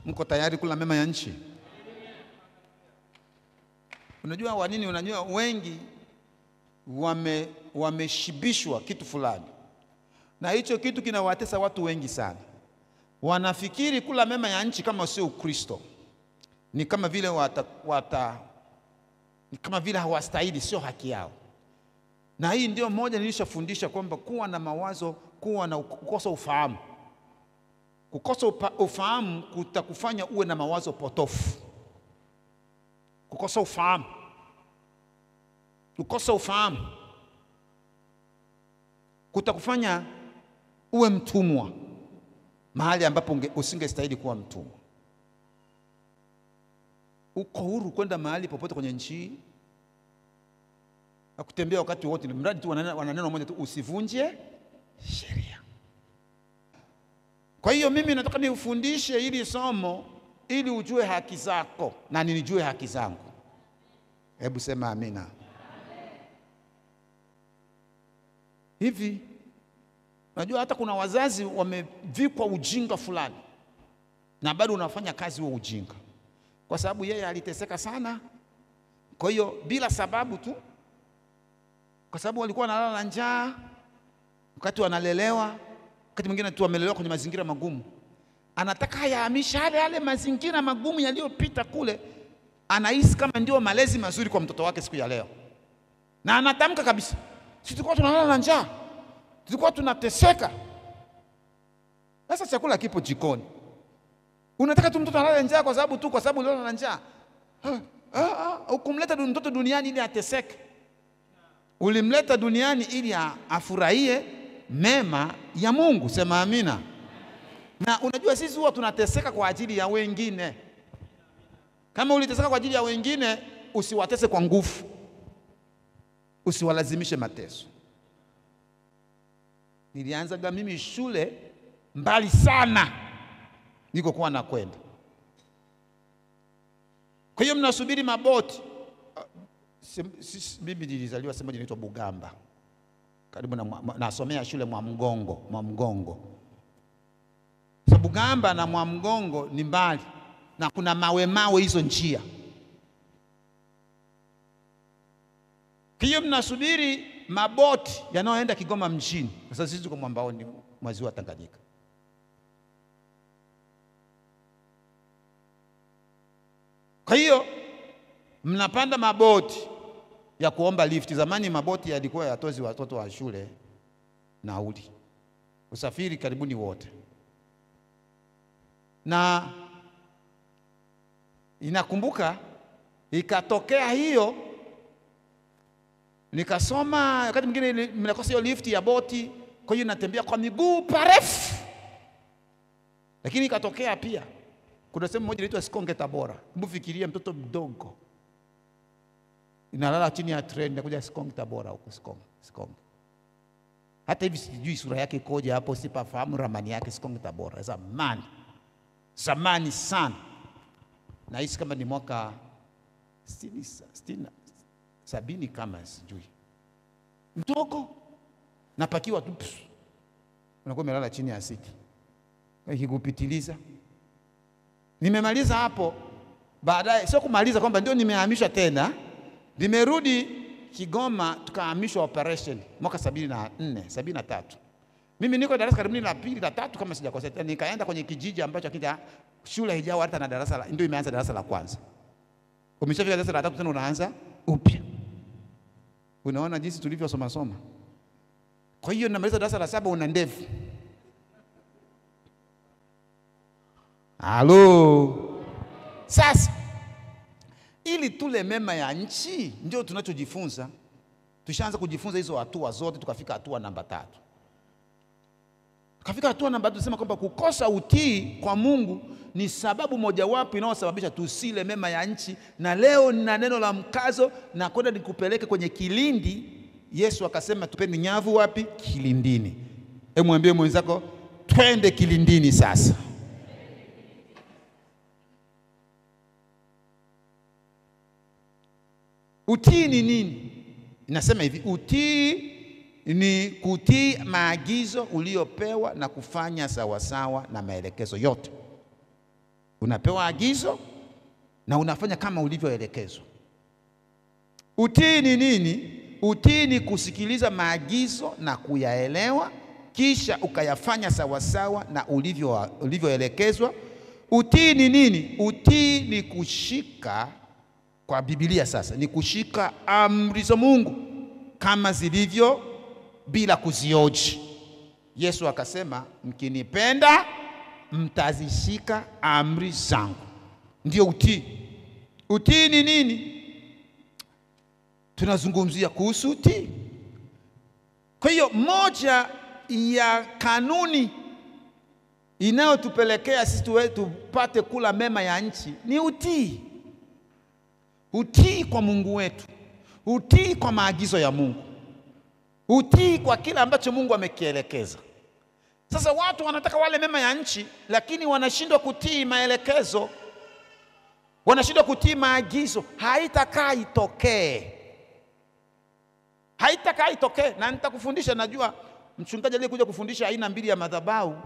Mko tayari kula mema ya nchi? Unajua wa nini? Unajua wengi wameshibishwa kitu fulani, na hicho kitu kinawatesa watu wengi sana. Wanafikiri kula mema ya nchi kama sio Ukristo, ni kama vile ni kama vile hawastahili, sio haki yao. Na hii ndio moja nilishafundisha kwamba kuwa na mawazo, kuwa na kukosa ufahamu. Kukosa ufahamu kutakufanya uwe na mawazo potofu. Kukosa ufahamu. Kukosa ufahamu kutakufanya uwe mtumwa mahali ambapo usingestahili kuwa mtumwa. Uko huru kwenda mahali popote kwenye nchi, na kutembea wakati wote, mradi tu wana neno moja tu, usivunje sheria. Kwa hiyo mimi nataka niufundishe hili somo ili ujue haki zako na nijue haki zangu. Hebu sema amina. Amen. Hivi unajua hata kuna wazazi wamevikwa ujinga fulani na bado unafanya kazi wa ujinga, kwa sababu yeye aliteseka sana. Kwa hiyo bila sababu tu, kwa sababu walikuwa wanalala na njaa wakati wanalelewa, wakati mwingine tu wamelelewa kwenye mazingira magumu, anataka yahamisha yale mazingira magumu yaliyopita kule, anahisi kama ndio malezi mazuri kwa mtoto wake siku ya leo. Na anatamka kabisa, sisi tulikuwa tunalala na njaa, tulikuwa tunateseka, sasa chakula kipo jikoni. Unataka tu mtoto alale njaa kwa sababu leo na njaa? Ukumleta mtoto duniani ili ateseke. Ulimleta duniani ili afurahie mema ya Mungu. Sema amina. Na unajua sisi huwa tunateseka kwa ajili ya wengine. Kama uliteseka kwa ajili ya wengine, usiwatese kwa nguvu, usiwalazimishe mateso. Nilianza mimi shule mbali sana niko kwa nakwenda. Kwa hiyo mnasubiri maboti. Mimi nilizaliwa sehemu inaitwa Bugamba, karibu na nasomea shule Mwamgongo. So Bugamba na Mwamgongo ni mbali, na kuna mawe hizo njia. Kwa hiyo mnasubiri maboti yanayoenda Kigoma mjini. Sasa sisi tuko mwambaoni mwa ziwa Tanganyika. Kwa hiyo mnapanda maboti ya kuomba lift. Zamani maboti yalikuwa yatozi watoto wa shule nauli, usafiri karibuni wote. Na inakumbuka ikatokea hiyo, nikasoma wakati mwingine mnakosa hiyo lift ya boti, kwa hiyo natembea kwa miguu parefu. Lakini ikatokea pia kuna sehemu moja inaitwa Sikonge Tabora. Hebu fikiria mtoto mdogo inalala chini ya treni kuja Sikonge Tabora huko Sikonge. Hata hivi sijui sura yake ikoje hapo, sipafahamu ramani yake. Sikonge Tabora zamani sana. Na hisi kama ni mwaka 70 kama sijui. Mdogo napakiwa tu, unakuwa umelala chini ya siti, ikikupitiliza. Nimemaliza hapo, baadaye sio kumaliza kwamba ndio nimehamishwa tena. Nimerudi Kigoma, tukahamishwa operation mwaka 73. Mimi niko darasa karibu la 2 la 3 kama sijakosea. Nikaenda kwenye kijiji ambacho kita shule haijao hata na darasa ndio imeanza darasa la kwanza. Umeshafika darasa la 3 tena unaanza upya. Unaona jinsi tulivyosoma. Kwa hiyo namaliza darasa la 7 una ndevu. Halo. Sasa ili tule mema ya nchi ndio tunachojifunza. Tushaanza kujifunza hizo hatua zote, tukafika hatua namba 3. Tukafika hatua namba 3, tunasema kwamba kukosa utii kwa Mungu ni sababu mojawapo inayosababisha tusile mema ya nchi. Na leo nina neno la mkazo na kwenda nikupeleke kwenye kilindi. Yesu akasema tupeni nyavu wapi? Kilindini. Hebu mwambie mwenzako twende kilindini sasa. Utii ni nini? Inasema hivi, utii ni kutii maagizo uliopewa na kufanya sawasawa na maelekezo yote. Unapewa agizo na unafanya kama ulivyoelekezwa. Utii ni nini? Utii ni kusikiliza maagizo na kuyaelewa, kisha ukayafanya sawasawa na ulivyoelekezwa. Utii ni nini? Utii ni kushika, kwa Biblia sasa, ni kushika amri za Mungu kama zilivyo bila kuzioji. Yesu akasema, mkinipenda mtazishika amri zangu. Ndio utii. Utii ni nini? Tunazungumzia kuhusu utii. Kwa hiyo moja ya kanuni inayotupelekea sisi tupate kula mema ya nchi ni utii. Utii kwa Mungu wetu, utii kwa maagizo ya Mungu, utii kwa kila ambacho Mungu amekielekeza. Sasa watu wanataka wale mema ya nchi, lakini wanashindwa kutii maelekezo, wanashindwa kutii maagizo. Haitakaa itokee. Haitakaa itokee. Na nitakufundisha, najua mchungaji aliyekuja kufundisha aina mbili ya madhabahu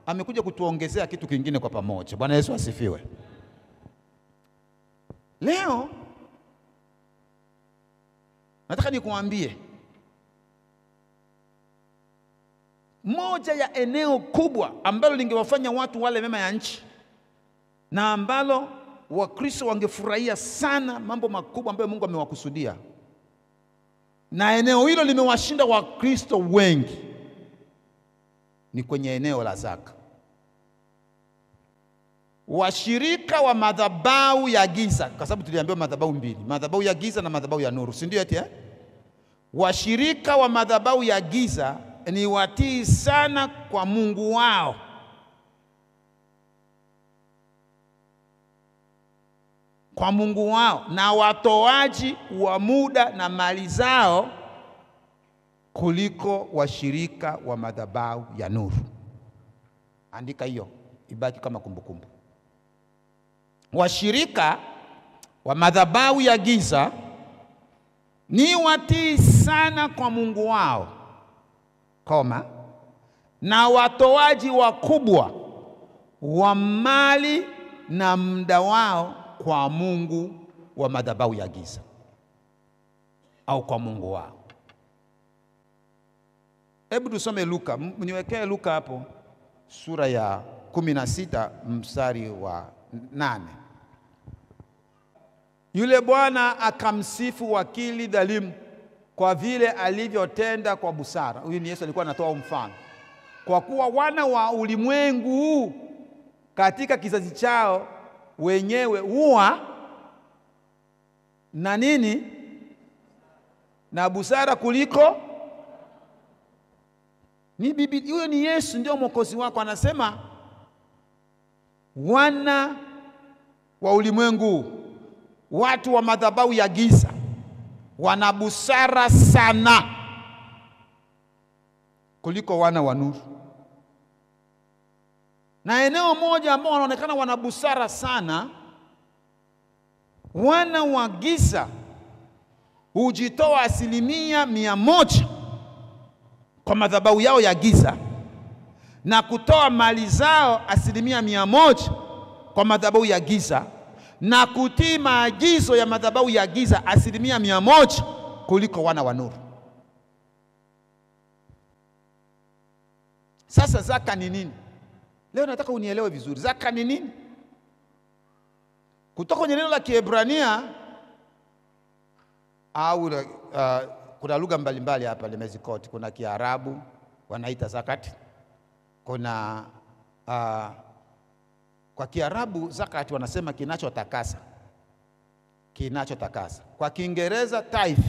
amekuja kutuongezea kitu kingine kwa pamoja. Bwana Yesu asifiwe. Leo nataka nikuambie moja ya eneo kubwa ambalo lingewafanya watu wale mema ya nchi na ambalo Wakristo wangefurahia sana mambo makubwa ambayo Mungu amewakusudia, na eneo hilo limewashinda Wakristo wengi, ni kwenye eneo la zaka. Washirika wa madhabahu ya giza, kwa sababu tuliambiwa madhabahu mbili, madhabahu ya giza na madhabahu ya nuru, si ndio eti? Washirika wa madhabahu ya giza ni watii sana kwa Mungu wao, kwa Mungu wao, na watoaji wa muda na mali zao kuliko washirika wa madhabahu ya nuru. Andika hiyo ibaki kama kumbukumbu. Washirika wa madhabahu ya giza ni watii sana kwa Mungu wao, koma, na watoaji wakubwa wa mali na muda wao kwa Mungu wa madhabahu ya giza, au kwa Mungu wao. Hebu tusome Luka, niwekee Luka hapo sura ya 16 mstari wa 8. Yule bwana akamsifu wakili dhalimu kwa vile alivyotenda kwa busara. Huyu ni Yesu alikuwa anatoa mfano. Kwa kuwa wana wa ulimwengu katika kizazi chao wenyewe huwa na nini? Na busara kuliko ni bibi. Huyo ni Yesu, ndio mwokozi wako. Anasema wana wa ulimwengu, watu wa madhabahu ya giza, wana busara sana kuliko wana wa nuru. Na eneo moja ambao wanaonekana wana busara sana, wana wa giza hujitoa 100% kwa madhabahu yao ya giza na kutoa mali zao 100% kwa madhabahu ya giza na kutii maagizo ya madhabahu ya giza 100% kuliko wana wa nuru. Sasa zaka ni nini? Leo nataka unielewe vizuri. Zaka ni nini? Kutoka kwenye neno la Kiebrania au kuna lugha mbalimbali hapa nimezikoti. Kuna Kiarabu wanaita zakati. Kuna kwa Kiarabu zakati wanasema kinachotakasa. Kinachotakasa. Kwa Kiingereza tithe,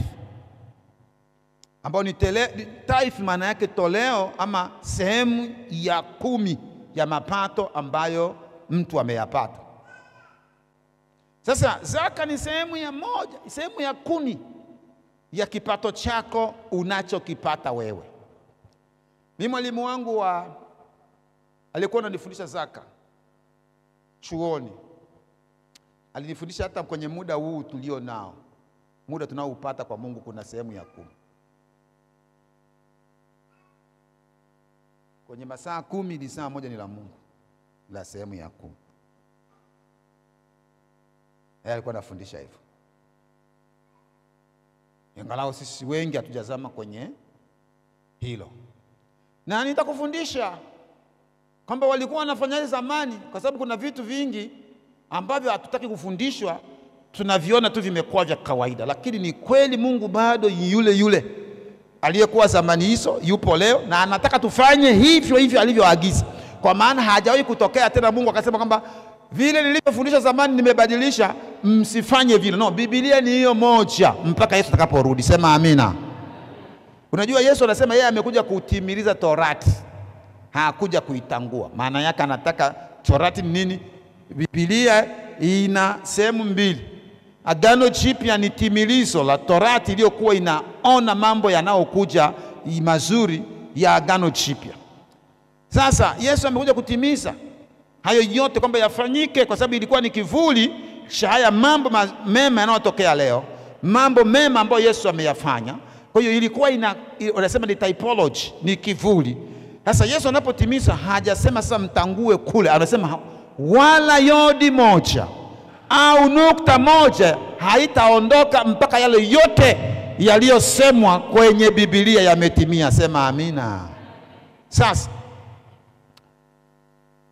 ambao ni tithe maana yake toleo ama sehemu ya 10 ya mapato ambayo mtu ameyapata. Sasa zaka ni sehemu ya 1, sehemu ya 10 ya kipato chako unachokipata wewe. Mimi mwalimu wangu alikuwa ananifundisha zaka chuoni. Alinifundisha hata kwenye muda huu tulio nao, muda tunaoupata kwa Mungu, kuna sehemu ya 10. Kwenye masaa 10 ni saa moja ni la Mungu, la sehemu ya 10. Yeye alikuwa anafundisha hivyo. Ingalau sisi wengi hatujazama kwenye hilo. Na nitakufundisha kwamba walikuwa wanafanya zamani, kwa sababu kuna vitu vingi ambavyo hatutaki kufundishwa, tunaviona tu vimekuwa vya kawaida, lakini ni kweli Mungu bado yule yule aliyekuwa zamani hizo yupo leo, na anataka tufanye hivyo hivyo alivyoagiza. Kwa maana hajawahi kutokea tena Mungu akasema kwamba vile nilivyofundisha zamani nimebadilisha, msifanye vile. No, Biblia ni hiyo moja mpaka Yesu atakaporudi. Sema amina. Unajua Yesu anasema yeye amekuja kutimiliza Torati, hakuja kuitangua. Maana yake anataka Torati ni nini? Biblia ina sehemu mbili. Agano Jipya ni timilizo la Torati iliyokuwa inaona mambo yanayokuja mazuri ya Agano Jipya. Sasa Yesu amekuja kutimiza hayo yote kwamba yafanyike, kwa sababu ilikuwa ni kivuli cha haya mambo mema yanayotokea leo, mambo mema ambayo Yesu ameyafanya. Kwa hiyo ilikuwa wanasema ni typology, ni kivuli. Sasa Yesu anapotimiza hajasema sasa mtangue kule, anasema wala yodi moja au nukta moja haitaondoka mpaka yale yote yaliyosemwa kwenye Biblia yametimia. Sema amina. Sasa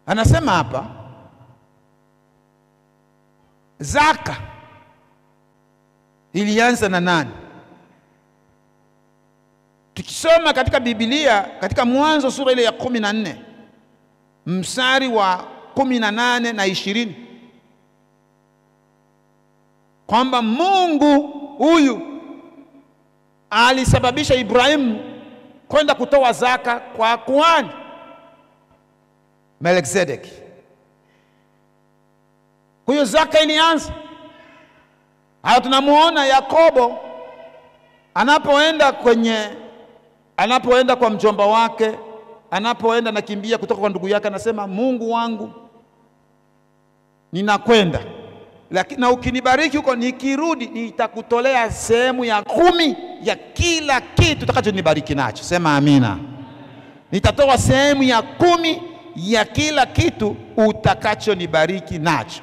anasema hapa zaka ilianza na nani? Tukisoma katika Biblia katika Mwanzo sura ile ya 14 mstari wa 18 na 20, kwamba Mungu huyu alisababisha Ibrahimu kwenda kutoa zaka kwa kuhani Melkizedeki. Kwa hiyo zaka ilianza. Haya, tunamuona Yakobo anapoenda kwa mjomba wake, anapoenda nakimbia kutoka kwa ndugu yake, anasema Mungu wangu ninakwenda, lakini na ukinibariki huko nikirudi nitakutolea sehemu ya 10 ya kila kitu utakachonibariki nacho. Sema amina. Nitatoa sehemu ya 10 ya kila kitu utakachonibariki nacho.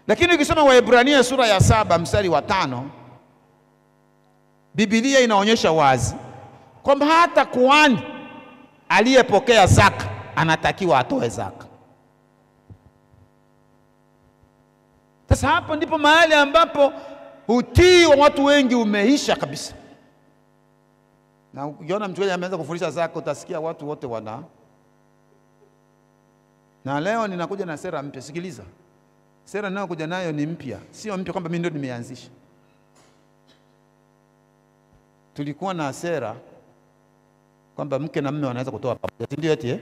Lakini ukisoma Waebrania sura ya 7 mstari wa 5, Biblia inaonyesha wazi kwamba hata kuhani aliyepokea zaka anatakiwa atoe zaka. Sasa hapo ndipo mahali ambapo utii wa watu wengi umeisha kabisa. Na ukiona mchungaji ameanza kufundisha zaka, utasikia watu wote na leo ninakuja na sera mpya. Sikiliza, sera ninayokuja nayo ni mpya, sio mpya kwamba mimi ndio nimeanzisha. Tulikuwa na sera kwamba mke na mume wanaweza kutoa pamoja, ndio eti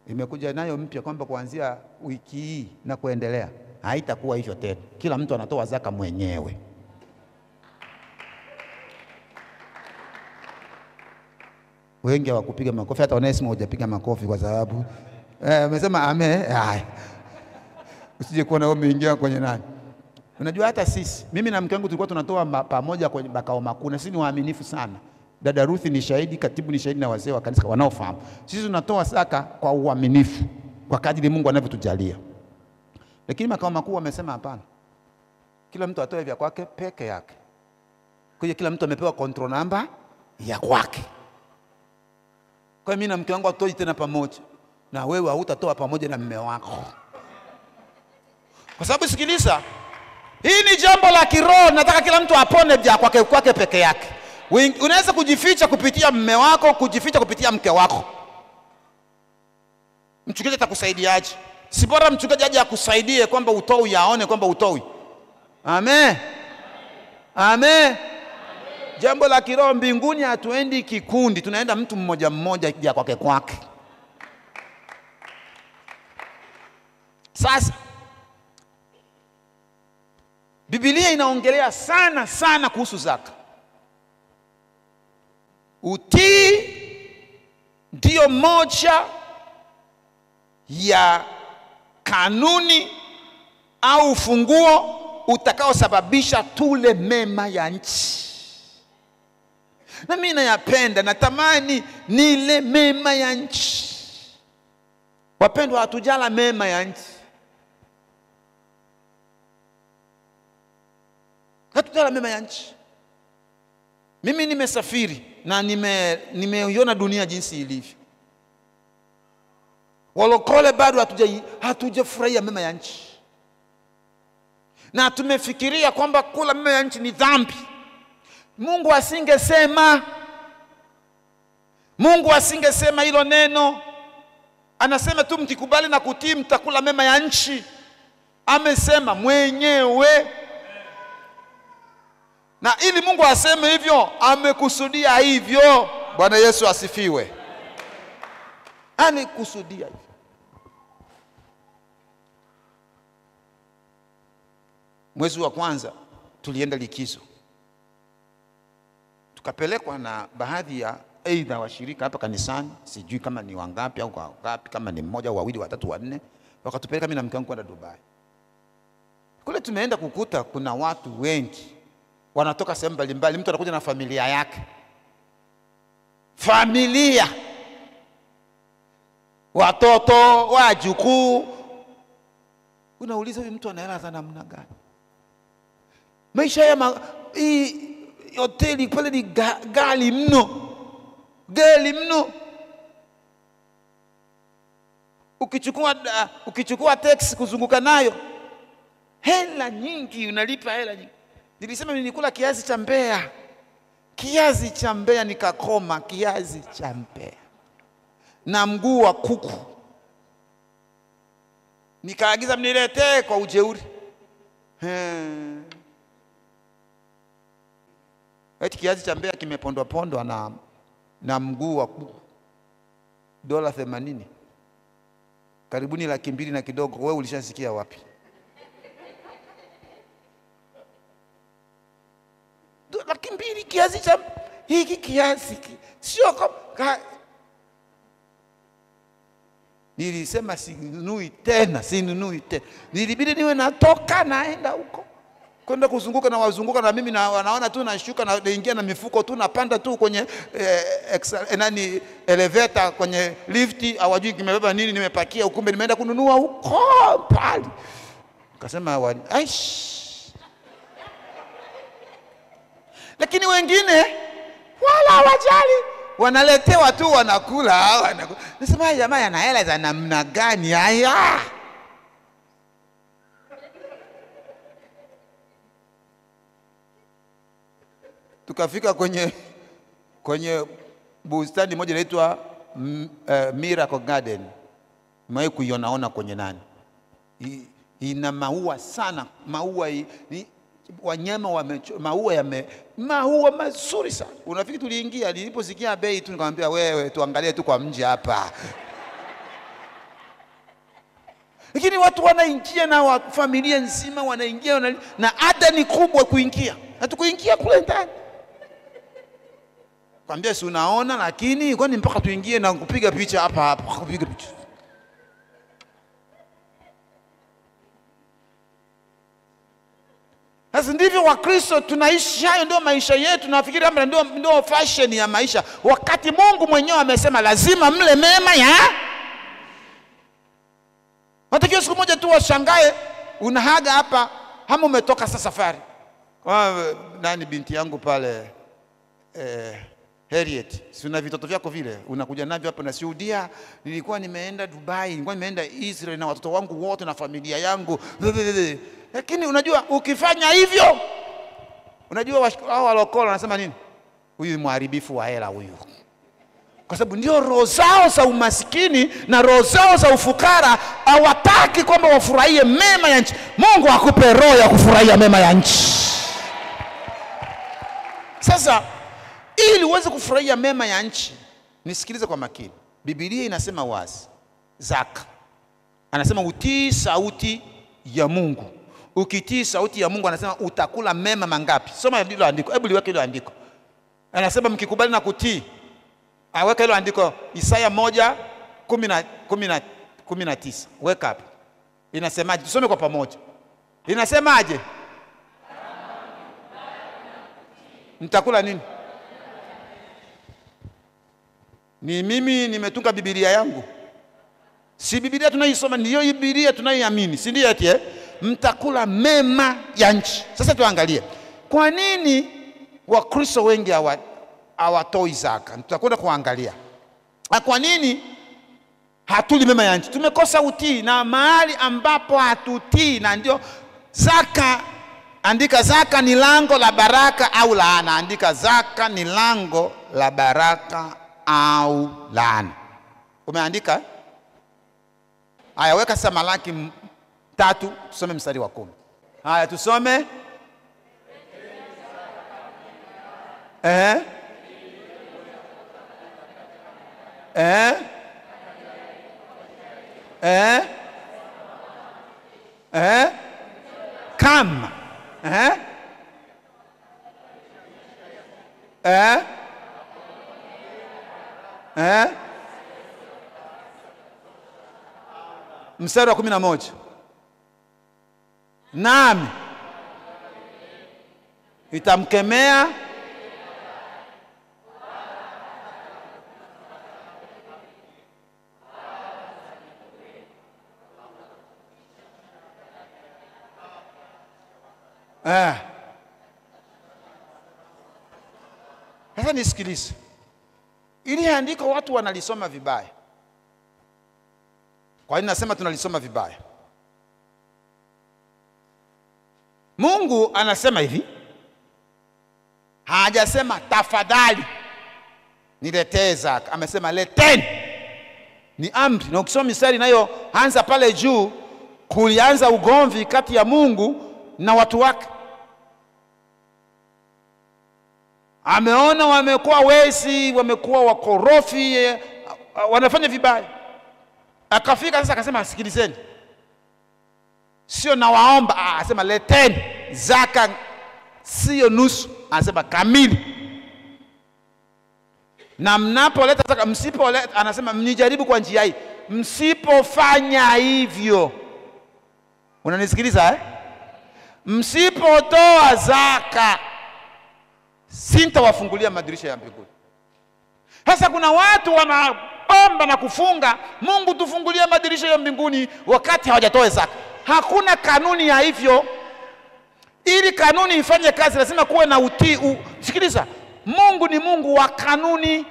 imekuja nayo mpya kwamba kuanzia wiki hii na kuendelea haitakuwa hivyo tena. Kila mtu anatoa zaka mwenyewe. Wengi hawakupiga makofi, hata Onesimo hujapiga makofi kwa sababu umesema amen. Usije kuona wewe umeingia kwenye nani. Unajua hata sisi, mimi na mke wangu tulikuwa tunatoa pamoja kwenye makao makuu, na sisi ni waaminifu sana. Dada Ruth ni shahidi, katibu ni shahidi, na wazee wa kanisa wanaofahamu. Sisi tunatoa zaka kwa uaminifu kwa kadiri Mungu anavyotujalia. Lakini makao makuu wamesema hapana, kila mtu atoe vya kwake peke yake. Kwa hiyo kila mtu amepewa control number ya kwake. Kwa hiyo mimi na mke wangu hatoi tena pamoja, na wewe hautatoa pamoja na mume wako. Kwa sababu sikiliza, hii ni jambo la kiroho. Nataka kila mtu apone vya kwake peke yake. Unaweza kujificha kupitia mume wako, kujificha kupitia mke wako. Mchungaji atakusaidiaje? Si bora mchungaji aje akusaidie kwamba utoi, aone kwamba utoi. Amen. Amen. Jambo la kiroho mbinguni hatuendi kikundi, tunaenda mtu mmoja mmoja vya kwake. Sasa Biblia inaongelea sana kuhusu zaka. Utii ndio moja ya kanuni au ufunguo utakaosababisha tule mema ya nchi. Na mimi nayapenda, natamani nile mema ya nchi. Wapendwa, hatujala mema ya nchi. Tutala mema ya nchi. Mimi nimesafiri na nimeiona dunia jinsi ilivyo. Walokole bado hatujafurahia mema ya nchi. Na tumefikiria kwamba kula mema ya nchi ni dhambi. Mungu asingesema hilo neno. Anasema tu mkikubali na kutii mtakula mema ya nchi. Amesema mwenyewe. Na ili Mungu aseme hivyo, amekusudia hivyo. Bwana Yesu asifiwe. Amekusudia hivyo. Mwezi wa kwanza tulienda likizo. Tukapelekwa na baadhi ya aidha washirika hapa kanisani, sijui kama ni wangapi au wangapi, kama ni mmoja au wawili, watatu, wanne, wakatupeleka mimi na mke wangu kwenda Dubai. Kule tumeenda kukuta kuna watu wengi wanatoka sehemu mbalimbali, mtu anakuja na familia yake. Familia. Watoto, wajukuu. Unauliza huyu mtu ana hela za namna gani? Maisha ya hii hoteli pale ni gali mno. Gali mno. Ukichukua taxi kuzunguka nayo, hela nyingi, unalipa hela nyingi. Nilisema nilikula kiazi cha Mbeya. Kiazi cha Mbeya nikakoma, kiazi cha Mbeya. Na mguu wa kuku. Nikaagiza mniletee kwa ujeuri. Eti kiazi cha Mbeya kimepondwa na mguu wa kuku. $80. Karibuni 200 na kidogo. Wewe ulishasikia wapi? $200 kiazi cha hiki kiazi. Sio kama nilisema sinunui tena. Nilibidi niwe natoka naenda huko. Kwenda kuzunguka na wazunguka na mimi na wanaona tu nashuka na naingia na mifuko tu napanda tu kwenye elevator kwenye lifti, hawajui kimebeba nini nimepakia, ukumbe nimeenda kununua huko pale. Akasema aish. Lakini wengine wala hawajali, wanaletewa tu wanakula. Nasema jamaa ana hela za namna gani haya? Tukafika kwenye bustani moja inaitwa Miracle Garden. Mwae kuionaona kwenye nani? Ina maua sana, maua wanyama maua mazuri sana. Unafikiri tuliingia, niliposikia bei tu nikamwambia wewe tuangalie tu kwa nje hapa. Lakini watu wanaingia na familia nzima wanaingia na ada ni kubwa kuingia. Hatukuingia kule ndani. Kwambia si unaona, lakini kwani mpaka tuingie na kupiga picha hapa kupiga picha. Sasa ndivyo Wakristo tunaishi, hayo ndio maisha yetu. Nafikiri kama ndio fashion ya maisha, wakati Mungu mwenyewe amesema lazima mle mema ya. Watakio siku moja tu washangae unahaga hapa, hamu umetoka sasa safari. Nani binti yangu pale Harriet, si una vitoto vyako vile unakuja navyo hapa na Saudia, nilikuwa nimeenda Dubai, nilikuwa nimeenda Israel na watoto wangu wote na familia yangu. Lakini unajua ukifanya hivyo, unajua hao walokole wanasema nini? Huyu mharibifu wa hela huyu. Kwa sababu ndio roho zao za umasikini na roho zao za ufukara, hawataki kwamba wafurahie mema ya nchi. Mungu akupe roho ya kufurahia mema ya nchi. Sasa ili uweze kufurahia mema ya nchi, nisikilize kwa makini. Biblia inasema wazi, zaka. Anasema utii sauti ya Mungu. Ukitii sauti ya Mungu anasema utakula mema mangapi? Soma hilo andiko. Hebu liweke hilo andiko. Anasema mkikubali na kutii. Aweka hilo andiko Isaya 1:19. Weka hapo. Inasemaje? Tusome kwa pamoja. Inasemaje? Mtakula nini? Ni mimi nimetunga Biblia yangu. Si Biblia tunaisoma, ndio Biblia tunaiamini. Si ndio eti mtakula mema ya nchi. Sasa tuangalie. Kwa nini Wakristo wengi hawatoi zaka? Tutakwenda kuangalia. Kwa nini hatuli mema ya nchi? Tumekosa utii, na mahali ambapo hatutii na ndio zaka. Andika, zaka ni lango la baraka au laana. Andika, zaka ni lango la baraka au laana. Umeandika? Haya, weka sasa Malaki 3, tusome mstari wa 10. Haya, tusome. Kama mstari wa 11. Nami itamkemea sasa nisikilize. Ili andiko watu wanalisoma vibaya. Kwa nini nasema tunalisoma vibaya? Mungu anasema hivi, hajasema tafadhali niletee zaka, amesema leteni. Ni amri. Na ukisoma mistari nayo anza pale juu, kulianza ugomvi kati ya Mungu na watu wake. Ameona wamekuwa wezi, wamekuwa wakorofi, wanafanya vibaya. Akafika sasa akasema sikilizeni, sio nawaomba, anasema leteni zaka, sio nusu, anasema kamili. Na mnapoleta zaka, msipoleta, anasema mnijaribu kwa njia hii. Msipofanya hivyo, unanisikiliza msipotoa zaka, sintawafungulia madirisha ya mbinguni. Sasa kuna watu wanaomba na kufunga, Mungu tufungulie madirisha ya mbinguni, wakati hawajatoa zaka. Hakuna kanuni ya hivyo. Ili kanuni ifanye kazi lazima kuwe na utii. Sikiliza, Mungu ni Mungu wa kanuni.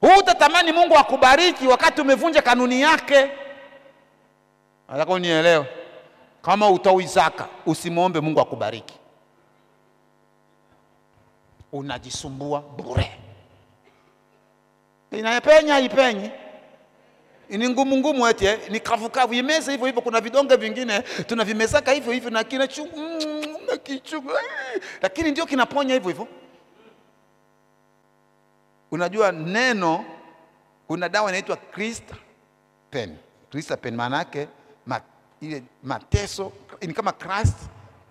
Hutatamani Mungu akubariki wakati umevunja kanuni yake. Nataka unielewe. Kama utoi zaka, usimuombe Mungu akubariki. Unajisumbua bure. Inapenya ipenyi. Ni ngumu ngumu eti, ni kavukavu, imeza hivyo hivyo. Kuna vidonge vingine tunavimezaka hivyo hivyo na kina kichungu, lakini ndio kinaponya hivyo hivyo. Unajua neno, kuna dawa inaitwa Cristapen. Cristapen maana yake ile mateso, ni kama Christ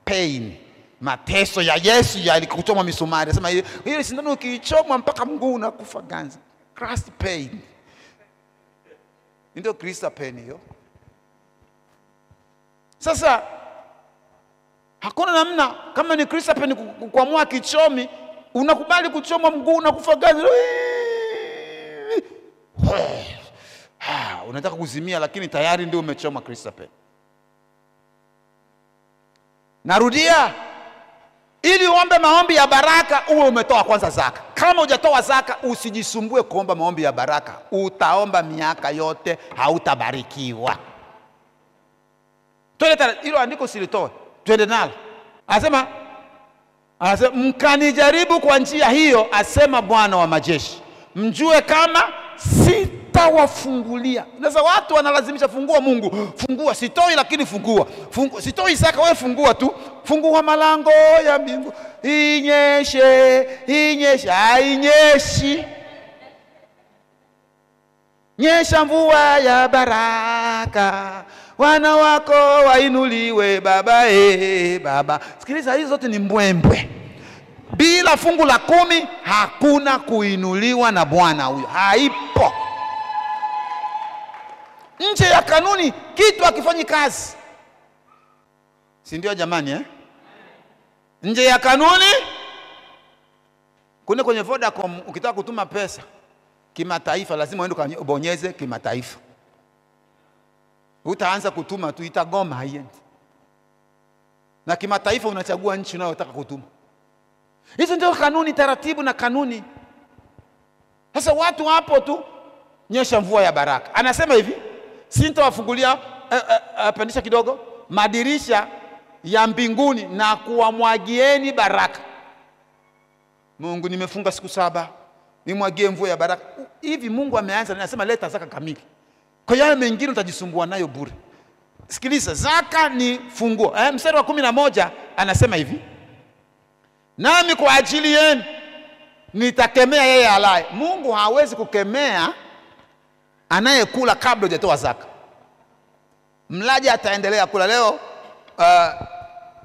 pain, mateso ya Yesu yalikuchomwa misumari. Anasema ile sindano ukichomwa mpaka mguu unakufa ganzi. Christ pain. Ndio Cristapen hiyo. Sasa hakuna namna, kama ni Cristapen kuamua kichomi, unakubali kuchomwa mguu unakufa ganzi. Unataka kuzimia, lakini tayari ndio umechoma Cristapen. Narudia, ili uombe maombi ya baraka uwe umetoa kwanza zaka. Kama hujatoa zaka, usijisumbue kuomba maombi ya baraka. Utaomba miaka yote, hautabarikiwa. Twende hilo andiko silitoe, twende nalo. Anasema mkanijaribu kwa njia hiyo, asema Bwana wa majeshi, mjue kama sitawafungulia. Sasa watu wanalazimisha fungua Mungu, fungua. Sitoi lakini fungua. Sitoi zaka, wewe fungua tu. Fungua malango ya mbingu, inyeshe, inyeshe, hainyeshi. Nyesha mvua ya baraka, wana wako wainuliwe Baba, Baba. Sikiliza, hizo zote ni mbwembwe. Bila fungu la 10 hakuna kuinuliwa na Bwana huyo. Haipo. Nje ya kanuni kitu hakifanyi kazi. Si ndio jamani Nje ya kanuni. Kwenye Vodacom ukitaka kutuma pesa kimataifa lazima uende ubonyeze kimataifa. Utaanza kutuma tu, itagoma haiendi. na kimataifa unachagua nchi unayotaka kutuma. Hizo ndio kanuni, taratibu na kanuni. Sasa watu hapo tu, nyesha mvua ya baraka. Anasema hivi, sintawafungulia pandisha kidogo, madirisha ya mbinguni na kuwamwagieni baraka. Mungu, nimefunga siku 7, nimwagie mvua ya baraka. Hivi Mungu ameanza, anasema leta zaka kamili. Kwa hiyo mengine utajisumbua nayo bure. Sikiliza, zaka ni funguo. Mstari wa 11 anasema hivi, nami kwa ajili yenu nitakemea yeye alaye. Mungu hawezi kukemea anayekula kabla hujatoa zaka. Mlaji ataendelea kula. Leo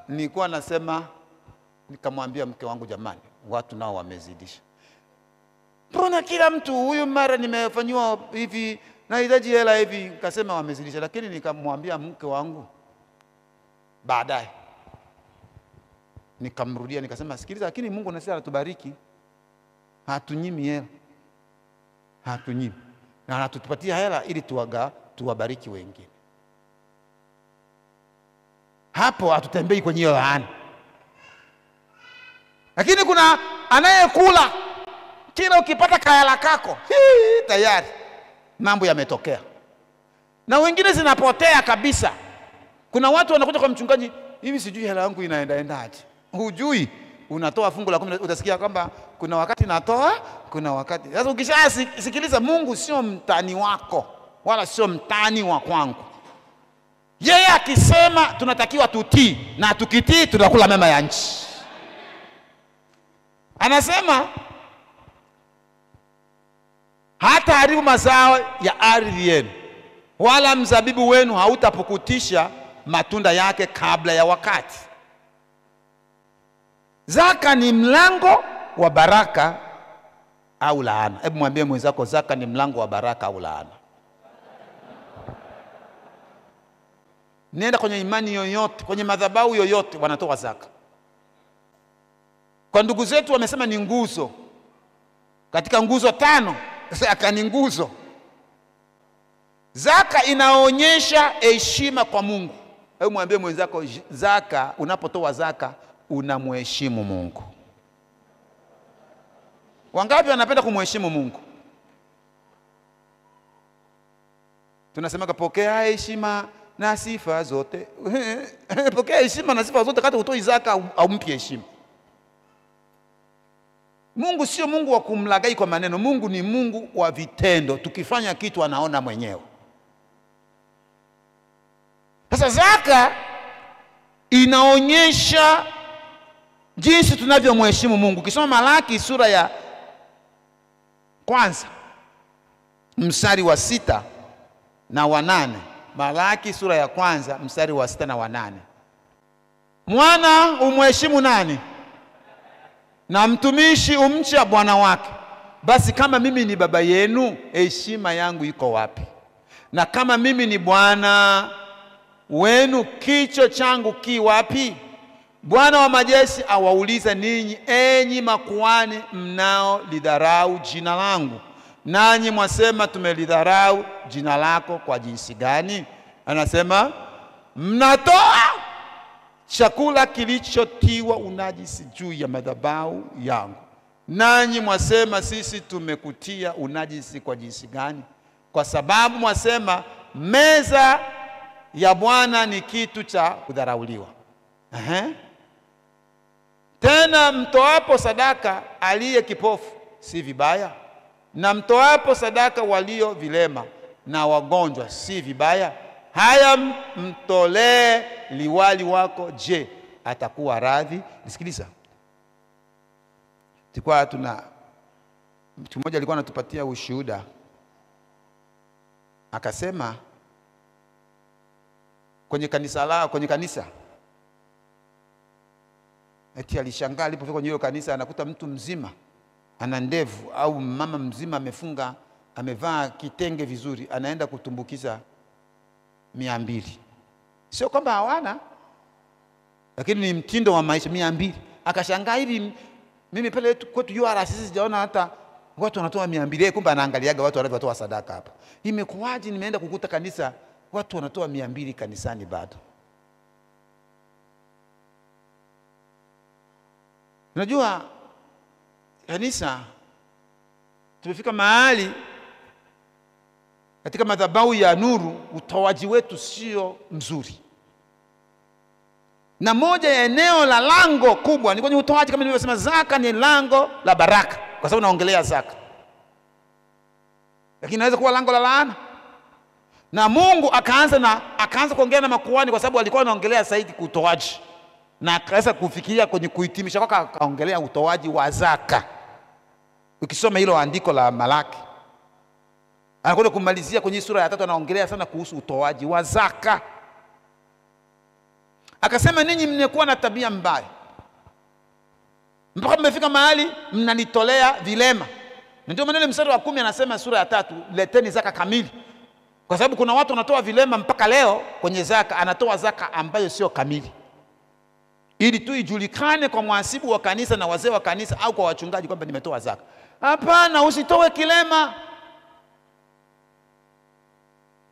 nilikuwa nasema, nikamwambia mke wangu, jamani, watu nao wamezidisha. Mbona kila mtu huyu mara nimefanywa hivi, nahitaji hela hivi, nikasema wamezidisha. Lakini nikamwambia mke wangu baadaye, nikamrudia nikasema, sikiliza, lakini Mungu anasema anatubariki, hatunyimi hela, hatunyimi, na anatupatia hela ili tuwabariki wengine. Hapo hatutembei kwenye hiyo laana. Lakini kuna anayekula kila ukipata kayala kako, tayari mambo yametokea. Na wengine zinapotea kabisa. Kuna watu wanakuja kwa mchungaji, hivi sijui hela yangu inaendaje. Hujui, unatoa fungu la 10, utasikia kwamba kuna wakati natoa, kuna wakati. Sasa ukishasikiliza, Mungu sio mtani wako wala sio mtani wa kwangu. Yeye akisema tunatakiwa tutii, na tukitii tutakula mema ya nchi. Anasema hata haribu mazao ya ardhi yenu, wala mzabibu wenu hautapukutisha matunda yake kabla ya wakati. Zaka ni mlango wa baraka au laana. Hebu mwambie mwenzako, zaka ni mlango wa baraka au laana. Nenda kwenye imani yoyote, kwenye madhabahu yoyote, wanatoa zaka. Kwa ndugu zetu wamesema ni nguzo. Katika nguzo 5, zaka ni nguzo. Zaka inaonyesha heshima kwa Mungu. Hebu mwambie mwenzako, zaka, unapotoa zaka unamheshimu Mungu. Wangapi wanapenda kumheshimu Mungu? Tunasema pokea heshima na sifa zote. Pokea heshima na sifa zote, kati utoi zaka au mpi heshima. Mungu sio Mungu wa kumlagai kwa maneno. Mungu ni Mungu wa vitendo. Tukifanya kitu anaona mwenyewe. Sasa zaka inaonyesha jinsi tunavyomheshimu Mungu. Ukisoma Malaki sura ya 1 mstari wa 6 na wa 8. Malaki sura ya 1 mstari wa 6 na wa 8. Mwana umheshimu nani? Na mtumishi umcha bwana wake. Basi kama mimi ni baba yenu, heshima yangu iko wapi? Na kama mimi ni bwana wenu, kicho changu ki wapi? Bwana wa majeshi awauliza ninyi, enyi makuhani mnao lidharau jina langu, nanyi mwasema tumelidharau jina lako kwa jinsi gani? Anasema mnatoa chakula kilichotiwa unajisi juu ya madhabahu yangu, nanyi mwasema sisi tumekutia unajisi kwa jinsi gani? Kwa sababu mwasema meza ya Bwana ni kitu cha kudharauliwa. Tena mtoapo sadaka aliye kipofu si vibaya, na mtoapo sadaka walio vilema na wagonjwa si vibaya. Haya mtolee liwali wako, je, atakuwa radhi? Nisikiliza. Tulikuwa mtu mmoja alikuwa anatupatia ushuhuda. Akasema kwenye kanisa eti alishangaa alipofika kwenye hilo kanisa, anakuta mtu mzima ana ndevu, au mama mzima amefunga, amevaa kitenge vizuri, anaenda kutumbukiza 200. Sio kwamba hawana, lakini ni mtindo wa maisha 200. Akashangaa, hivi mimi pale kwetu URC sijaona hata watu wanatoa 200. Kumbe anaangaliaga watu wanavyotoa sadaka hapa. Imekuwaje nimeenda kukuta kanisa watu wanatoa 200 kanisani bado? Unajua kanisa tumefika mahali katika madhabahu ya Nuru utoaji wetu sio mzuri. Na moja ya eneo la lango kubwa ni kwenye utoaji, kama nilivyosema zaka ni lango la baraka kwa sababu naongelea zaka. Lakini inaweza kuwa lango la laana. Na Mungu akaanza kuongea na makuhani kwa sababu alikuwa anaongelea zaidi utoaji. Na akaanza kufikiria kwenye kuhitimisha kwa akaongelea utoaji wa zaka. Ukisoma hilo andiko la Malaki, anakwenda kumalizia kwenye sura ya 3 anaongelea sana kuhusu utoaji wa zaka. Akasema ninyi mmekuwa na tabia mbaya. Mpaka mmefika mahali mnanitolea vilema. Ndio maana ile mstari wa 10 anasema sura ya 3, leteni zaka kamili. Kwa sababu kuna watu wanatoa vilema mpaka leo kwenye zaka, anatoa zaka ambayo sio kamili. Ili tu ijulikane kwa mhasibu wa kanisa na wazee wa kanisa au kwa wachungaji kwamba nimetoa zaka. Hapana, usitoe kilema.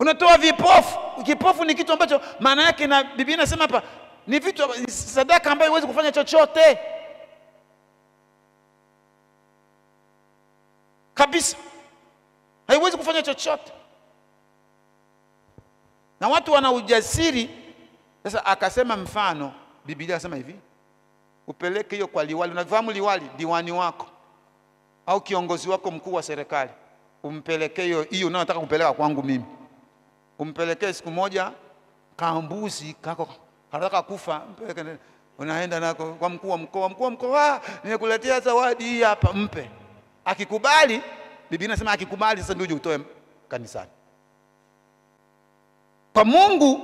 Unatoa vipofu. Kipofu ni kitu ambacho maana yake na Biblia inasema hapa ni vitu sadaka ambayo huwezi kufanya chochote. Kabisa. Haiwezi kufanya chochote. Na watu wana ujasiri. Sasa akasema mfano, Biblia inasema hivi, upeleke hiyo kwa liwali. Unafahamu liwali? Diwani wako au kiongozi wako mkuu wa serikali. Umpeleke hiyo unataka kupeleka kwangu mimi. Umpelekee siku moja kambuzi kako anataka kufa, mpeleke, unaenda nako kwa mkuu wa mkoa. Mkuu wa mkoa, nimekuletea zawadi hii hapa, mpe. Akikubali, Biblia inasema akikubali sasa ndio utoe kanisani. Kwa Mungu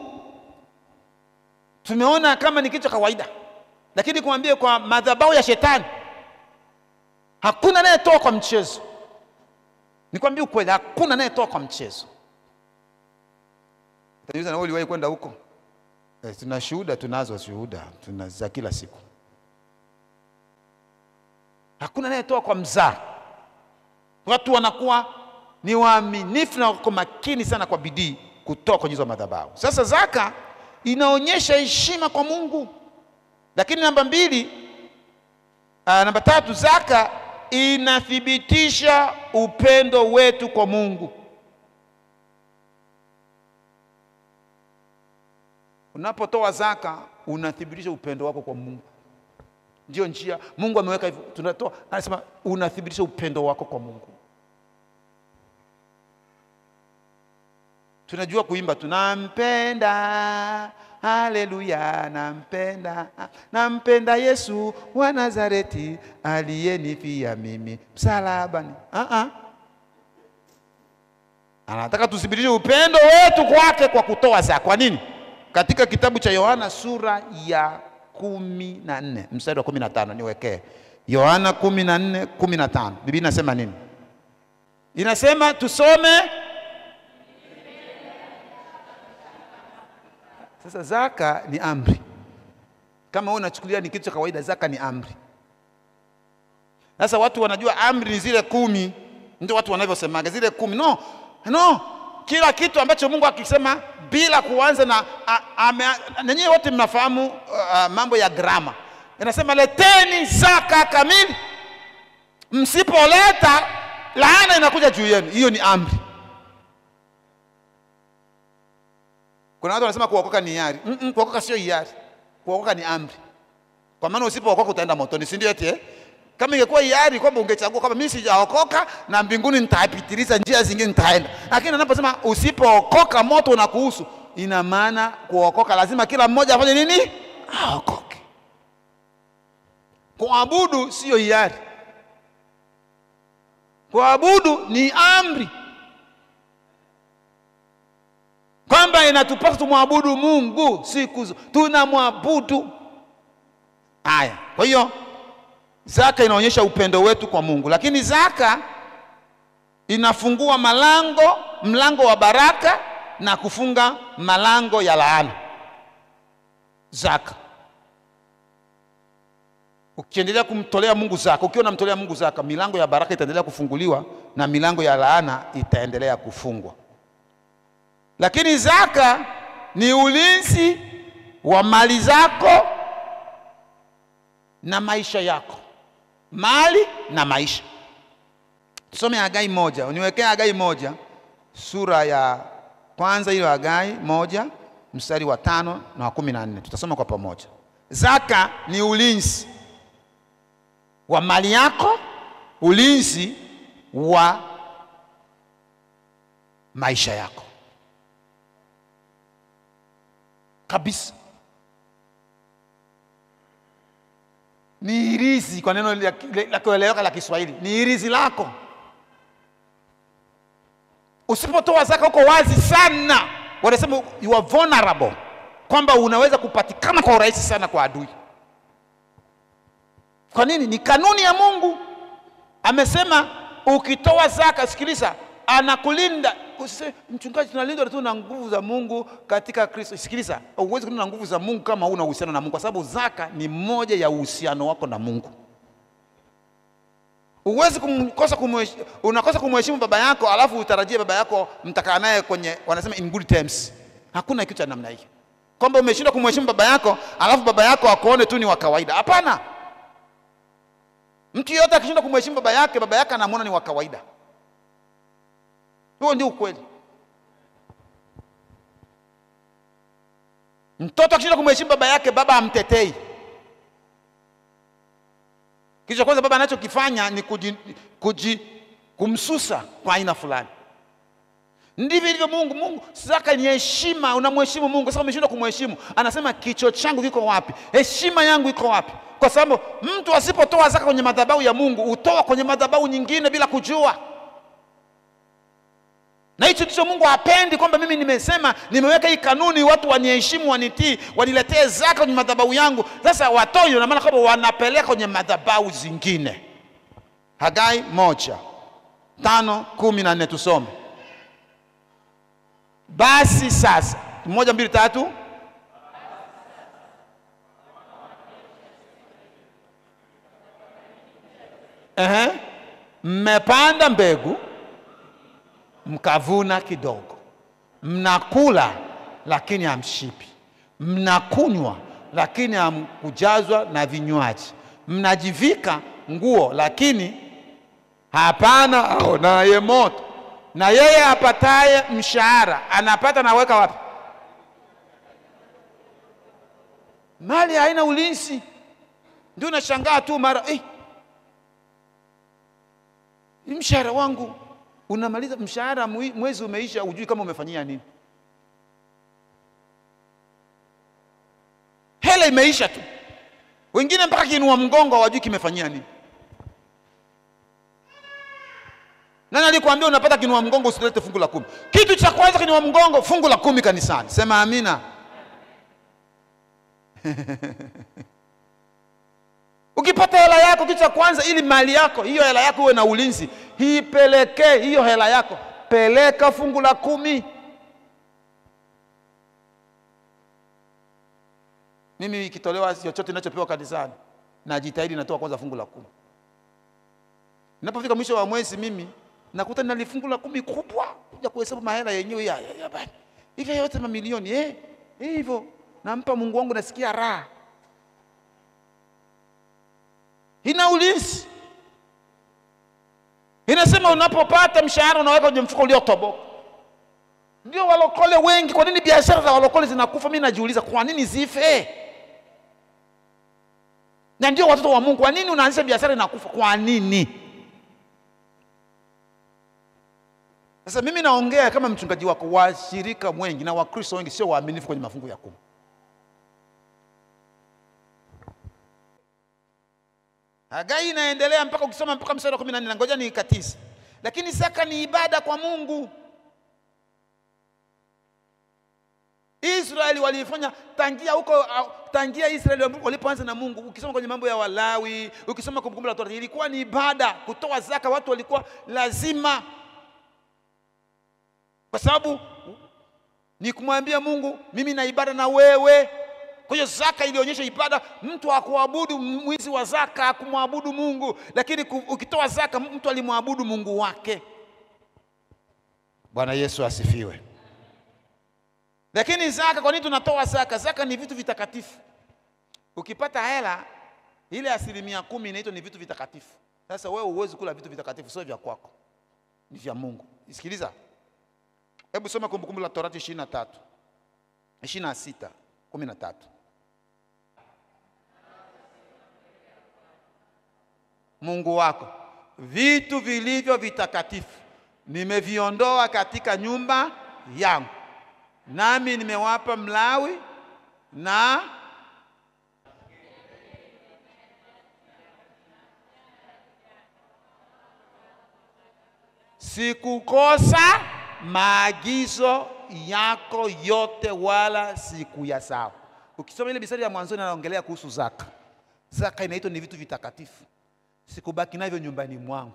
tumeona kama ni kitu kawaida. Lakini kuambia kwa madhabahu ya shetani hakuna anayetoa kwa mchezo. Nikwambie ukweli, hakuna anayetoa kwa mchezo. Taniuliza na wewe uliwahi kwenda huko? Tuna shuhuda, tunazo shuhuda, tunaza kila siku. Hakuna anayetoa kwa mzaa. Watu wanakuwa ni waaminifu na wako makini sana kwa bidii kutoa kwenye hizo madhabahu. Sasa zaka inaonyesha heshima kwa Mungu. Lakini namba 3, zaka inathibitisha upendo wetu kwa Mungu. Unapotoa zaka unathibitisha upendo wako kwa Mungu. Ndio njia Mungu ameweka hivyo. Tunatoa, anasema unathibitisha upendo wako kwa Mungu. Tunajua kuimba tunampenda, haleluya, nampenda Yesu wa Nazareti aliyenifia mimi msalabani. Anataka tuthibitishe upendo wetu kwake kwa kutoa zaka. Kwa nini? Katika kitabu cha Yohana sura ya 14 mstari wa 15 niwekee. Yohana 14:15. Biblia inasema nini? Inasema tusome. Sasa zaka ni amri. Kama wewe unachukulia ni kitu cha kawaida, zaka ni amri. Sasa watu wanajua amri ni zile 10, ndio watu wanavyosemaga zile 10. No. Kila kitu ambacho Mungu akisema bila kuanza na nanyi wote mnafahamu mambo ya grama. Inasema leteni zaka kamili. Msipoleta laana inakuja juu yenu. Hiyo ni amri. Kuna watu wanasema kuokoka ni hiari. Kuokoka sio hiari. Kuokoka ni amri. Kwa maana usipookoka utaenda motoni, si ndio eti? Kama ingekuwa hiari kwamba ungechagua kama mimi sijaokoka na mbinguni nitapitiliza njia zingine nitaenda. Lakini anaposema usipookoka moto unakuhusu, ina maana kuokoka lazima kila mmoja afanye nini? Aokoke. Kuabudu sio hiari. Kuabudu ni amri. Kwamba inatupasa tumwabudu Mungu siku tunamwabudu. Haya. Kwa hiyo zaka inaonyesha upendo wetu kwa Mungu. Lakini zaka inafungua mlango wa baraka na kufunga malango ya laana. Zaka. Ukiendelea kumtolea Mungu zaka, ukiwa unamtolea Mungu zaka, milango ya baraka itaendelea kufunguliwa na milango ya laana itaendelea kufungwa. Lakini zaka ni ulinzi wa mali zako na maisha yako. mali na maisha. Tusome Hagai 1. Uniwekea Hagai 1 sura ya kwanza, ile Hagai 1 mstari wa 5 na wa 14. Tutasoma kwa pamoja. Zaka ni ulinzi wa mali yako, ulinzi wa maisha yako kabisa. Ni hirizi, kwa neno la kueleweka la Kiswahili, ni hirizi lako. Usipotoa zaka uko wazi sana, wanasema you are vulnerable, kwamba unaweza kupatikana kwa urahisi sana kwa adui. Kwa nini? Ni kanuni ya Mungu. Amesema ukitoa zaka, sikiliza, anakulinda. Usiseme mchungaji, tunalindwa tu na nguvu za Mungu katika Kristo. Sikiliza, huwezi kulindwa na nguvu za Mungu kama huna uhusiano na Mungu, kwa sababu zaka ni moja ya uhusiano wako na Mungu. Huwezi unakosa kumheshimu baba yako alafu utarajie baba yako mtakaa naye kwenye, wanasema in good terms. Hakuna kitu cha namna hii, kwamba umeshindwa kumheshimu baba yako alafu baba yako akuone tu ni wa kawaida. Hapana. Mtu yote akishindwa kumheshimu baba yake anamuona ni wa kawaida. Huo ndio ukweli. Mtoto akishindwa kumheshimu baba yake, baba amtetei. Kisha kwanza baba anachokifanya ni kumsusa kwa aina fulani. Ndivyo ilivyo Mungu. Mungu zaka ni heshima, unamheshimu Mungu. Sasa umeshindwa kumheshimu, anasema kicho changu kiko wapi? Heshima yangu iko wapi? Kwa sababu mtu asipotoa zaka kwenye madhabahu ya Mungu, utoa kwenye madhabahu nyingine bila kujua. Na hicho ndicho Mungu hapendi, kwamba mimi nimesema, nimeweka hii kanuni, watu waniheshimu, wanitii, waniletee zaka kwenye madhabahu yangu. Sasa watoi, na maana kwamba wanapeleka kwenye madhabahu zingine. Hagai 1:5-14 tusome. Basi sasa, 1, 2, 3. Mmepanda mbegu mkavuna kidogo, mnakula lakini hamshibi, mnakunywa lakini hamkujazwa na vinywaji, mnajivika nguo lakini hapana aonaye moto, na yeye apataye mshahara anapata na weka wapi? Mali haina ulinzi. Ndio unashangaa tu mara mshahara wangu, unamaliza mshahara, mwezi umeisha, hujui kama umefanyia nini. Hela imeisha tu. Wengine mpaka kiinua mgongo hawajui kimefanyia nini. Nani alikwambia unapata kiinua mgongo usilete fungu la 10? Kitu cha kwanza kiinua mgongo, fungu la 10 kanisani. Sema amina. Ukipata hela yako, kitu cha kwanza, ili mali yako, hiyo hela yako uwe na ulinzi, ipelekee hiyo hela yako, peleka fungu la 10. Mimi ikitolewa chochote ninachopewa kanisani, najitahidi natoa kwanza fungu la 10. Ninapofika mwisho wa mwezi, mimi nakuta nina fungu la 10 kubwa, kuja kuhesabu mahela yenyewe ya hivi yote mamilioni hivyo, nampa Mungu wangu, nasikia raha. Ina ulinzi. Inasema unapopata mshahara unaweka kwenye mfuko uliotoboka. Ndio walokole wengi. Kwa nini biashara za walokole zinakufa? Mimi najiuliza kwa nini zife? Na ndio watoto wa Mungu, kwa nini unaanzisha biashara inakufa? Kwa nini? Sasa mimi naongea kama mchungaji wako. Washirika wengi na Wakristo wengi sio waaminifu kwenye mafungu ya 10. Hagai inaendelea mpaka ukisoma mpaka mstari wa 14, ngoja nikatize. Lakini zaka ni ibada kwa Mungu. Israeli walifanya tangia Israeli walipoanza na Mungu. Ukisoma kwenye mambo ya Walawi, ukisoma Kumbukumbu la Torati, ilikuwa ni ibada kutoa zaka. Watu walikuwa lazima, kwa sababu ni kumwambia Mungu, mimi na ibada na wewe. Kwa hiyo zaka ilionyesha ibada. Mtu hakuabudu mwizi wa zaka, hakumwabudu Mungu, lakini ukitoa zaka mtu alimwabudu Mungu wake. Bwana Yesu asifiwe. Lakini zaka, kwa nini tunatoa zaka? Zaka ni vitu vitakatifu. Ukipata hela Ile 10% inaitwa ni vitu vitakatifu. Sasa wewe huwezi kula vitu vitakatifu, sio vya kwako, ni vya Mungu. Isikiliza, hebu soma Kumbukumbu la Torati 26:13. Mungu wako, vitu vilivyo vitakatifu nimeviondoa katika nyumba yangu, nami nimewapa Mlawi na sikukosa maagizo yako yote wala sikuyasahau. Ukisoma ile mistari ya mwanzoni anaongelea kuhusu zaka. Zaka inaitwa ni vitu vitakatifu. Sikubaki navyo nyumbani mwangu.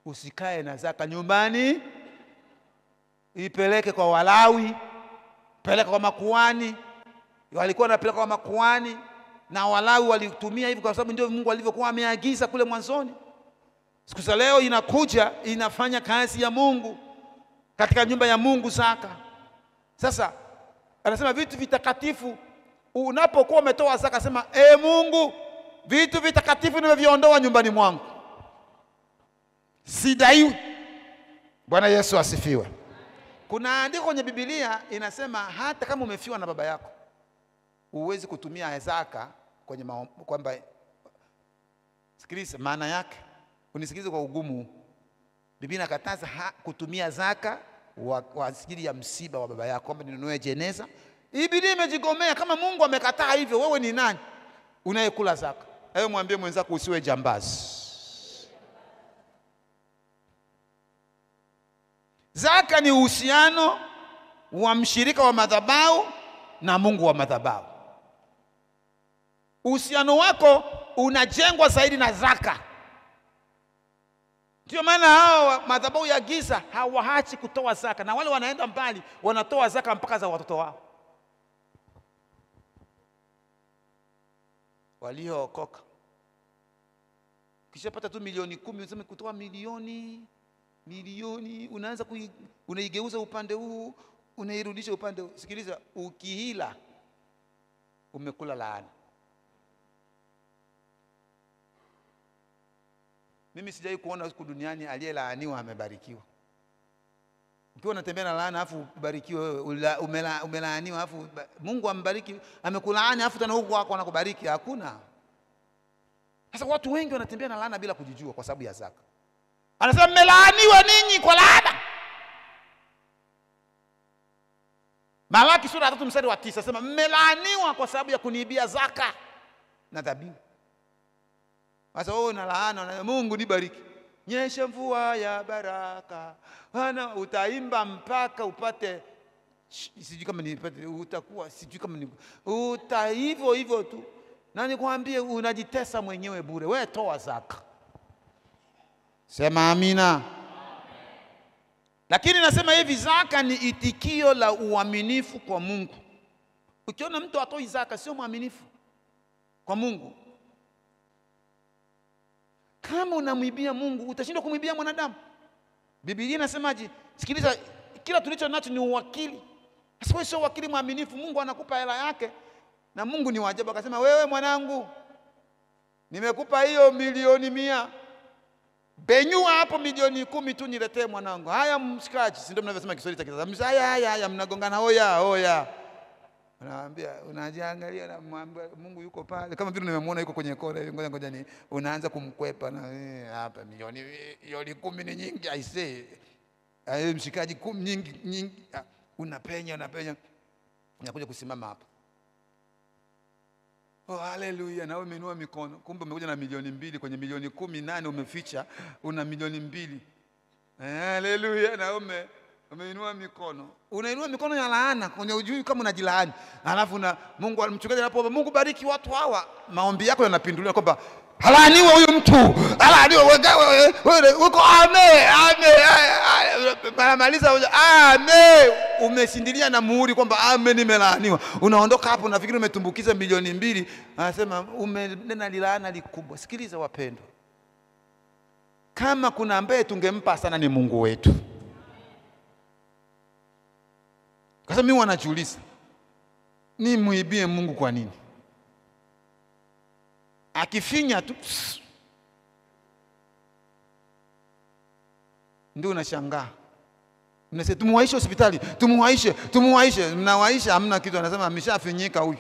Usikae na zaka nyumbani, ipeleke kwa Walawi, peleka kwa makuhani. Walikuwa wanapeleka kwa makuhani na Walawi walitumia hivi kwa sababu ndio Mungu alivyokuwa ameagiza kule mwanzoni. Siku za leo inakuja inafanya kazi ya Mungu katika nyumba ya Mungu zaka. Sasa anasema vitu vitakatifu, unapokuwa umetoa zaka sema Mungu, vitu vitakatifu nimeviondoa nyumbani mwangu, sidaiwi. Bwana Yesu asifiwe. Kuna andiko kwenye Biblia inasema hata kama umefiwa na baba yako huwezi kutumia zaka kwenye kwamba, sikiliza maana yake, unisikilize kwa ugumu. Biblia inakataza kutumia zaka kwa ajili ya msiba wa baba yako, kwamba ninunue jeneza. Biblia imejigomea. Kama Mungu amekataa hivyo, wewe ni nani unayekula zaka? Hebu mwambie mwenzako usiwe jambazi. Zaka ni uhusiano wa mshirika wa madhabahu na Mungu wa madhabahu. Uhusiano wako unajengwa zaidi na zaka. Ndio maana hao madhabahu ya giza hawaachi kutoa zaka, na wale wanaenda mbali wanatoa zaka mpaka za watoto wao waliookoka. Ukishapata tu milioni 10 unasema kutoa milioni, unaanza unaigeuza upande huu, unairudisha upande huu. Sikiliza, ukihila umekula laana. Mimi sijai kuona huku duniani aliyelaaniwa amebarikiwa. Ukiwa unatembea na laana afu ubarikiwe wewe, umelaaniwa afu Mungu ambariki, amekulaani afu tena huko wako anakubariki, hakuna. Sasa watu wengi wanatembea na laana bila kujijua kwa sababu ya zaka. Anasema mmelaaniwa ninyi kwa laana. Malaki sura ya 3 mstari wa 9 anasema mmelaaniwa kwa sababu ya kuniibia zaka na dhabihu. Sasa wewe una laana, Mungu nibariki, nyesha mvua ya baraka, ana utaimba mpaka upate, sijui kama nipate, utakuwa sijui kama ni hivyo tu. Na nikwambie unajitesa mwenyewe bure. Wewe toa zaka. Sema amina. Amen. Lakini nasema hivi, zaka ni itikio la uaminifu kwa Mungu. Ukiona mtu atoi zaka sio mwaminifu kwa Mungu. Kama unamwibia Mungu, utashindwa kumwibia mwanadamu. Biblia inasemaje? Sikiliza, kila tulicho nacho ni uwakili. Sasa wewe sio wakili mwaminifu. Mungu anakupa hela yake, na Mungu ni waajabu, akasema wewe mwanangu, nimekupa hiyo milioni 100. Benyua hapo milioni 10 tu niletee mwanangu. Haya mshikaji, si ndio mnavyosema Kiswahili cha kisasa. Haya mnagongana hoya. Unaambia, unajiangalia na Mungu yuko pale. Kama vile nimemwona yuko kwenye kona, ngoja ni unaanza kumkwepa na hapa milioni 10 ni nyingi, I say. Mshikaji 10 nyingi. Unapenya. Unakuja kusimama hapa. Oh, haleluya, na wewe umeinua mikono. Kumbe umekuja na milioni 2 kwenye milioni 18 umeficha, una milioni 2. Haleluya, na wewe umeinua mikono. Unainua mikono ya laana, kwenye ujui kama unajilaani. Alafu na Mungu mchungaji anapoomba, Mungu bariki watu hawa, maombi yako yanapinduliwa kwamba halaaniwe huyu mtu, halaaniwe wewe uko amen. Maliza amen, umeshindilia na muhuri kwamba amen nimelaaniwa. Unaondoka hapo unafikiri umetumbukiza milioni 2, anasema umenena laana likubwa. Sikiliza wapendwa, kama kuna ambaye tungempa sana ni Mungu wetu. Kwa sababu mimi wanajiuliza, ni muibie Mungu kwa nini? akifinya tu ndio unashangaa. Mnasema tumuwaishe hospitali, tumuwaishe. Mnawaisha hamna kitu, anasema ameshafinyika huyu.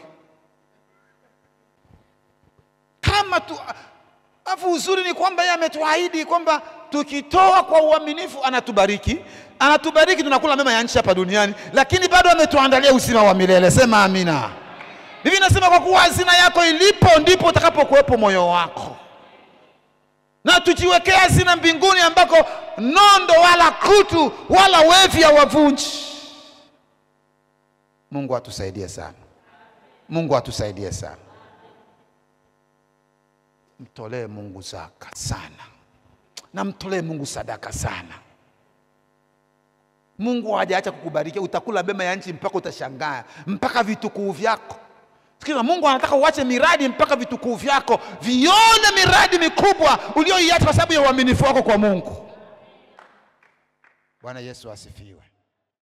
Kama tu afu uzuri ni kwamba yeye ametuahidi kwamba tukitoa kwa uaminifu anatubariki. Anatubariki tunakula mema ya nchi hapa duniani, lakini bado ametuandalia uzima wa milele. Sema amina. Biblia inasema kwa kuwa hazina yako ilipo ndipo utakapokuwepo moyo wako. Na tujiwekea hazina mbinguni ambako nondo wala kutu wala wevi hawavunji. Mungu atusaidie sana. Mungu atusaidie sana. Mtolee Mungu zaka sana. Na mtolee Mungu sadaka sana. Mungu hajaacha kukubariki. Utakula mema ya nchi mpaka utashangaa, mpaka vitukuu vyako. Sikiza, Mungu anataka uache miradi mpaka vitukuu vyako vione miradi mikubwa ulioiacha kwa sababu ya uaminifu wako kwa Mungu. Bwana Yesu asifiwe.